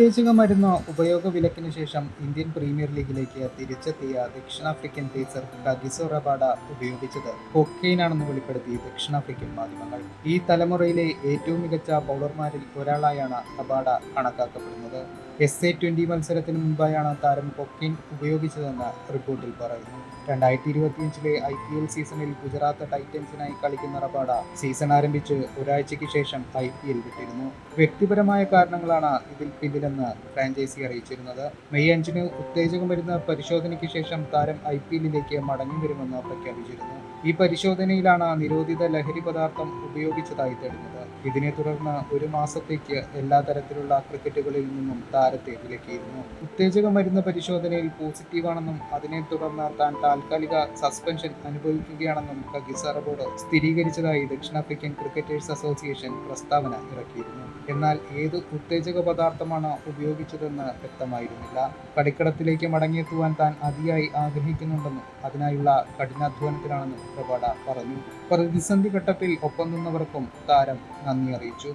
ഉത്തേജക മരുന്ന് ഉപയോഗ വിലക്കിന് ശേഷം ഇന്ത്യൻ പ്രീമിയർ ലീഗിലേക്ക് തിരിച്ചെത്തിയ ദക്ഷിണാഫ്രിക്കൻ പേസർ കഗിസോ റബാഡ ഉപയോഗിച്ചത് കൊക്കെയിനാണെന്ന് വെളിപ്പെടുത്തി ദക്ഷിണാഫ്രിക്കൻ മാധ്യമങ്ങൾ. ഈ തലമുറയിലെ ഏറ്റവും മികച്ച ബൗളർമാരിൽ ഒരാളായാണ് റബാഡ കണക്കാക്കപ്പെടുന്നത്. SA-20 മത്സരത്തിന് മുൻപായാണ് താരം കൊക്കെയിൻ ഉപയോഗിച്ചതെന്ന് റിപ്പോർട്ടിൽ പറയുന്നു. 2025 IPL സീസണിൽ ഗുജറാത്ത് ടൈറ്റൻസിനായി കളിക്കുന്ന റബാഡ സീസൺ ആരംഭിച്ച് ഒരാഴ്ചയ്ക്ക് ശേഷം IPL വിട്ടിരുന്നു. വ്യക്തിപരമായ കാരണങ്ങളാണ് ഇതിൽ പിന്നിലെന്ന് ഫ്രാഞ്ചൈസി അറിയിച്ചിരുന്നത്. മെയ് 5-ന് ഉത്തേജക മരുന്ന് പരിശോധനയ്ക്ക് ശേഷം താരം IPL-ലേക്ക് മടങ്ങിവരുമെന്ന് പ്രഖ്യാപിച്ചിരുന്നു. ഈ പരിശോധനയിലാണ് നിരോധിത ലഹരി പദാർത്ഥം ഉപയോഗിച്ചതായി തെളിഞ്ഞത്. ഇതിനെ തുടർന്ന് ഒരു മാസത്തേക്ക് എല്ലാ തരത്തിലുള്ള ക്രിക്കറ്റുകളിൽ നിന്നും താരത്തെ വിലക്കിയിരുന്നു. ഉത്തേജക മരുന്ന് പരിശോധനയിൽ പോസിറ്റീവാണെന്നും അതിനെ തുടർന്ന് താൻ താൽക്കാലിക സസ്പെൻഷൻ അനുഭവിക്കുകയാണെന്നും കഗിസോ റബാഡ സ്ഥിരീകരിച്ചതായി ദക്ഷിണാഫ്രിക്കൻ ക്രിക്കറ്റേഴ്സ് അസോസിയേഷൻ പ്രസ്താവന ഇറക്കിയിരുന്നു. എന്നാൽ ഏത് ഉത്തേജക പദാർത്ഥമാണ് ഉപയോഗിച്ചതെന്ന് വ്യക്തമായിരുന്നില്ല. കളിക്കളത്തിലേക്ക് മടങ്ങിയെത്തുവാൻ താൻ അതിയായി ആഗ്രഹിക്കുന്നുണ്ടെന്നും അതിനായുള്ള കഠിനാധ്വാനത്തിലാണെന്നും റബാഡ പറഞ്ഞു. പ്രതിസന്ധി ഘട്ടത്തിൽ ഒപ്പം നിന്നവർക്കും താരം നന്ദി അറിയിച്ചു.